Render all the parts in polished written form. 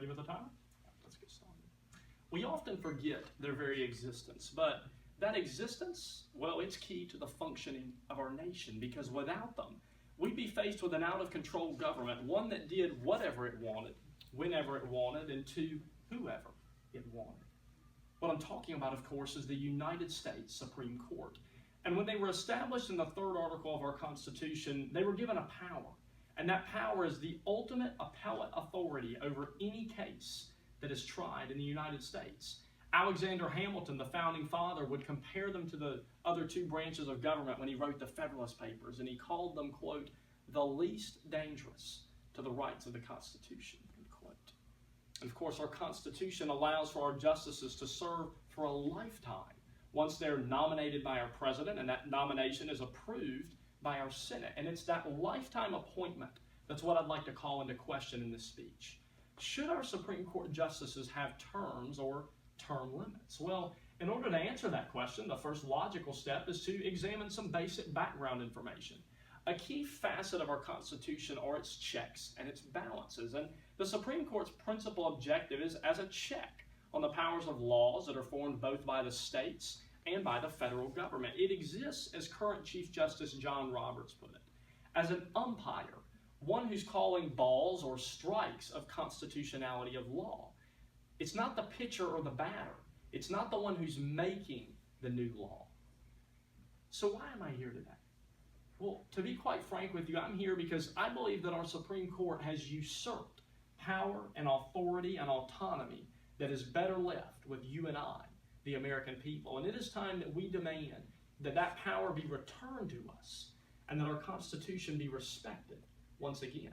Ready with the timer? Let's get started. We often forget their very existence, but that existence, well, it's key to the functioning of our nation, because without them, we'd be faced with an out-of-control government, one that did whatever it wanted, whenever it wanted, and to whoever it wanted. What I'm talking about, of course, is the United States Supreme Court. And when they were established in the third article of our Constitution, they were given a power. And that power is the ultimate appellate authority over any case that is tried in the United States. Alexander Hamilton, the founding father, would compare them to the other two branches of government when he wrote the Federalist Papers, and he called them, quote, the least dangerous to the rights of the Constitution, end quote. And of course, our Constitution allows for our justices to serve for a lifetime once they're nominated by our president, and that nomination is approved by our Senate. And it's that lifetime appointment that's what I'd like to call into question in this speech. Should our Supreme Court justices have terms or term limits? Well, in order to answer that question, the first logical step is to examine some basic background information. A key facet of our Constitution are its checks and its balances, and the Supreme Court's principal objective is as a check on the powers of laws that are formed both by the states and by the federal government. It exists, as current Chief Justice John Roberts put it, as an umpire, one who's calling balls or strikes of constitutionality of law. It's not the pitcher or the batter. It's not the one who's making the new law. So why am I here today? Well, to be quite frank with you, I'm here because I believe that our Supreme Court has usurped power and authority and autonomy that is better left with you and I, the American people. And it is time that we demand that that power be returned to us and that our Constitution be respected once again.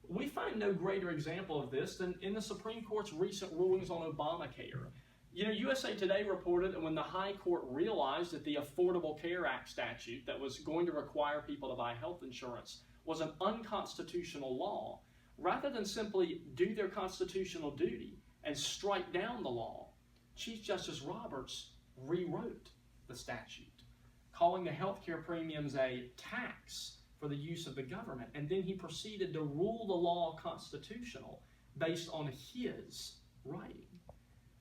We find no greater example of this than in the Supreme Court's recent rulings on Obamacare. You know, USA Today reported that when the High Court realized that the Affordable Care Act statute that was going to require people to buy health insurance was an unconstitutional law, rather than simply do their constitutional duty and strike down the law, Chief Justice Roberts rewrote the statute, calling the health care premiums a tax for the use of the government, and then he proceeded to rule the law constitutional based on his writing.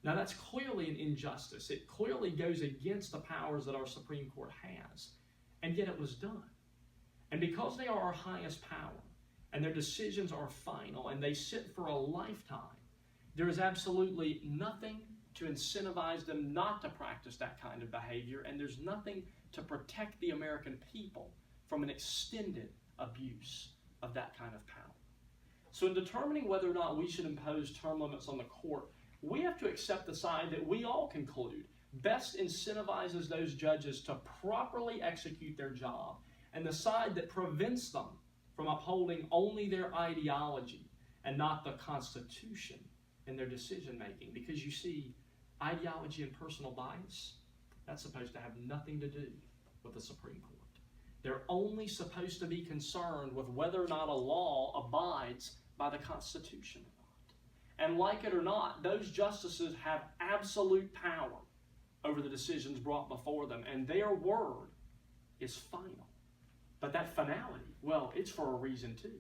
Now that's clearly an injustice. It clearly goes against the powers that our Supreme Court has, and yet it was done. And because they are our highest power, and their decisions are final, and they sit for a lifetime, there is absolutely nothing to incentivize them not to practice that kind of behavior, and there's nothing to protect the American people from an extended abuse of that kind of power. So in determining whether or not we should impose term limits on the court, we have to accept the side that we all conclude best incentivizes those judges to properly execute their job, and the side that prevents them from upholding only their ideology and not the Constitution in their decision making. Because you see, ideology and personal bias, that's supposed to have nothing to do with the Supreme Court. They're only supposed to be concerned with whether or not a law abides by the Constitution or not. And like it or not, those justices have absolute power over the decisions brought before them, and their word is final. But that finality, well, it's for a reason too.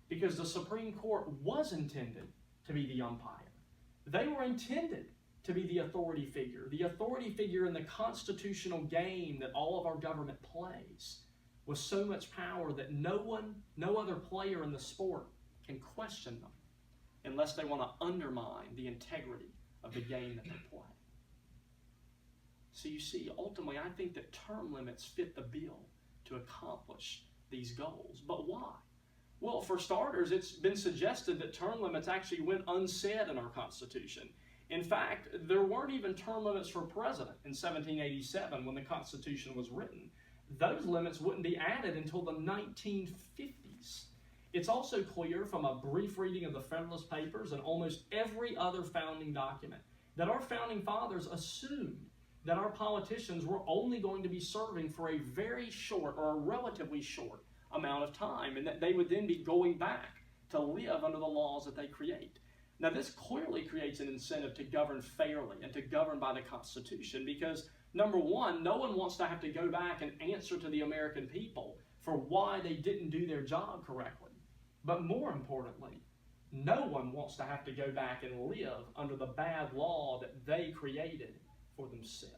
Because the Supreme Court was intended to be the umpire. They were intended to be the authority figure in the constitutional game that all of our government plays, with so much power that no other player in the sport can question them unless they want to undermine the integrity of the game that they play. So you see, ultimately, I think that term limits fit the bill to accomplish these goals. But why? Well, for starters, it's been suggested that term limits actually went unsaid in our Constitution. In fact, there weren't even term limits for president in 1787 when the Constitution was written. Those limits wouldn't be added until the 1950s. It's also clear from a brief reading of the Federalist Papers and almost every other founding document that our founding fathers assumed that our politicians were only going to be serving for a very short or a relatively short amount of time, and that they would then be going back to live under the laws that they create. Now, this clearly creates an incentive to govern fairly and to govern by the Constitution because, number one, no one wants to have to go back and answer to the American people for why they didn't do their job correctly. But more importantly, No one wants to have to go back and live under the bad law that they created for themselves.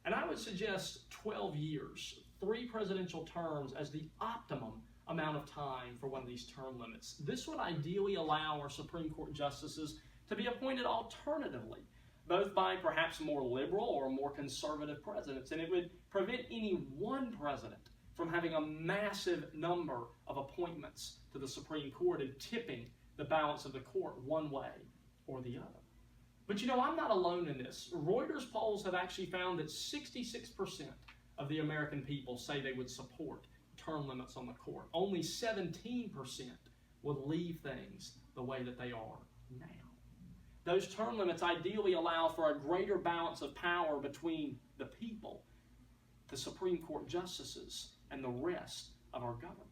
And I would suggest 12 years, 3 presidential terms, as the optimum amount of time for one of these term limits. This would ideally allow our Supreme Court justices to be appointed alternatively, both by perhaps more liberal or more conservative presidents, and it would prevent any one president from having a massive number of appointments to the Supreme Court and tipping the balance of the court one way or the other. But I'm not alone in this. Reuters polls have actually found that 66% of the American people say they would support term limits on the court. Only 17% would leave things the way that they are now. Those term limits ideally allow for a greater balance of power between the people, the Supreme Court justices, and the rest of our government.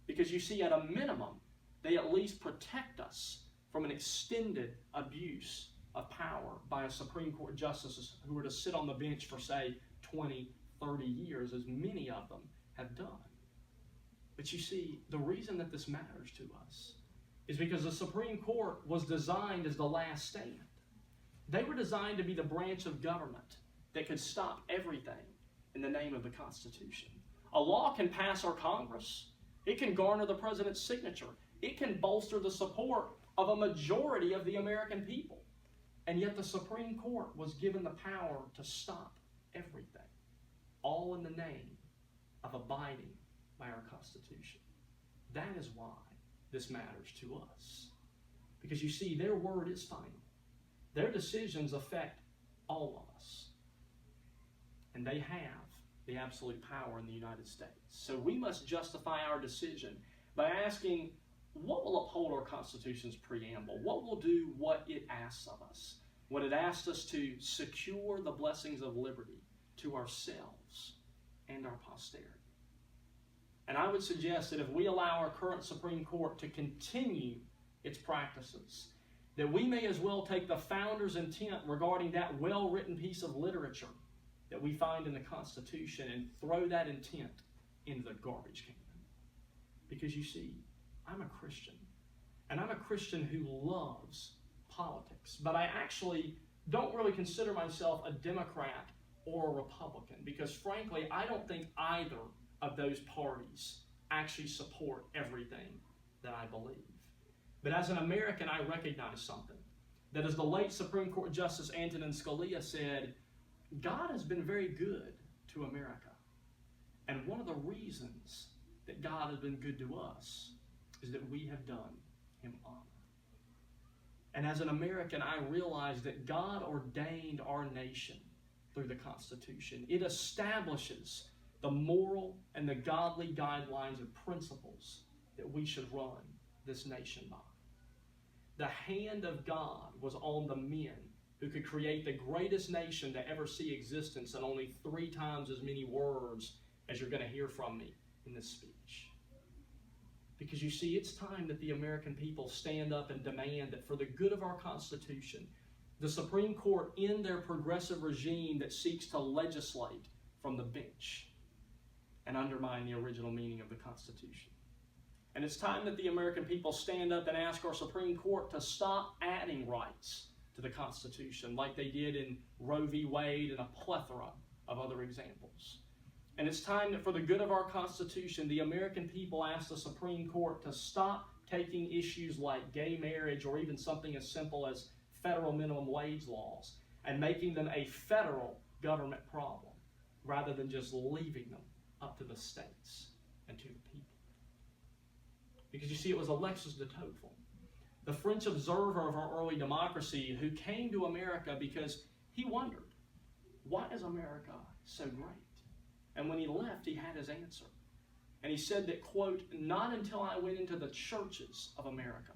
Because you see, at a minimum, they at least protect us from an extended abuse of power by a Supreme Court justices who were to sit on the bench for, say, 20, 30 years, as many of them have done. But you see, the reason that this matters to us is because the Supreme Court was designed as the last stand. They were designed to be the branch of government that could stop everything in the name of the Constitution. A law can pass our Congress. It can garner the president's signature. It can bolster the support of a majority of the American people. And yet the Supreme Court was given the power to stop everything, all in the name of abiding by our Constitution. That is why this matters to us. Because you see, their word is final. Their decisions affect all of us. And they have the absolute power in the United States. So we must justify our decision by asking, what will uphold our Constitution's preamble? What will do what it asks of us? What it asks us to secure the blessings of liberty to ourselves and our posterity. And I would suggest that if we allow our current Supreme Court to continue its practices, that we may as well take the founders' intent regarding that well-written piece of literature that we find in the Constitution and throw that intent into the garbage can. Because you see, I'm a Christian, and I'm a Christian who loves politics, but I actually don't really consider myself a Democrat or a Republican, because frankly, I don't think either of those parties actually support everything that I believe. But as an American, I recognize something, that as the late Supreme Court Justice Antonin Scalia said, God has been very good to America. And one of the reasons that God has been good to us is that we have done him honor. And as an American, I realize that God ordained our nation through the Constitution. It establishes the moral and the godly guidelines and principles that we should run this nation by. The hand of God was on the men who could create the greatest nation to ever see existence in only 3 times as many words as you're going to hear from me in this speech. Because you see, it's time that the American people stand up and demand that for the good of our Constitution, the Supreme Court end their progressive regime that seeks to legislate from the bench and undermine the original meaning of the Constitution. And it's time that the American people stand up and ask our Supreme Court to stop adding rights to the Constitution like they did in Roe v. Wade and a plethora of other examples. And it's time that for the good of our Constitution, the American people ask the Supreme Court to stop taking issues like gay marriage or even something as simple as federal minimum wage laws and making them a federal government problem rather than just leaving them up to the states and to the people. Because you see, it was Alexis de Tocqueville, the French observer of our early democracy, who came to America because he wondered, why is America so great? And when he left, he had his answer. And he said that, quote, not until I went into the churches of America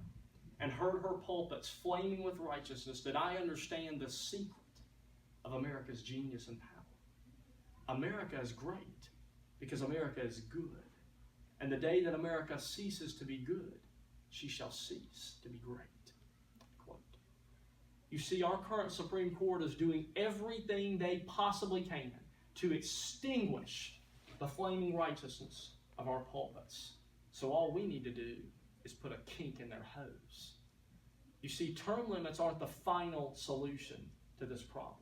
and heard her pulpits flaming with righteousness did I understand the secret of America's genius and power. America is great because America is good. And the day that America ceases to be good, she shall cease to be great. Quote. You see, our current Supreme Court is doing everything they possibly can to extinguish the flaming righteousness of our pulpits. So all we need to do is put a kink in their hose. You see, term limits aren't the final solution to this problem,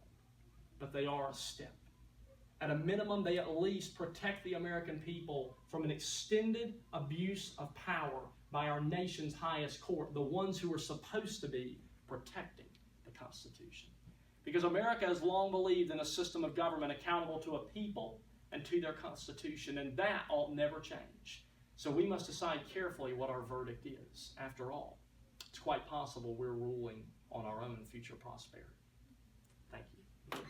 but they are a step. At a minimum, they at least protect the American people from an extended abuse of power by our nation's highest court, the ones who are supposed to be protecting the Constitution. Because America has long believed in a system of government accountable to a people and to their Constitution, and that ought never change. So we must decide carefully what our verdict is. After all, it's quite possible we're ruling on our own future prosperity. Thank you.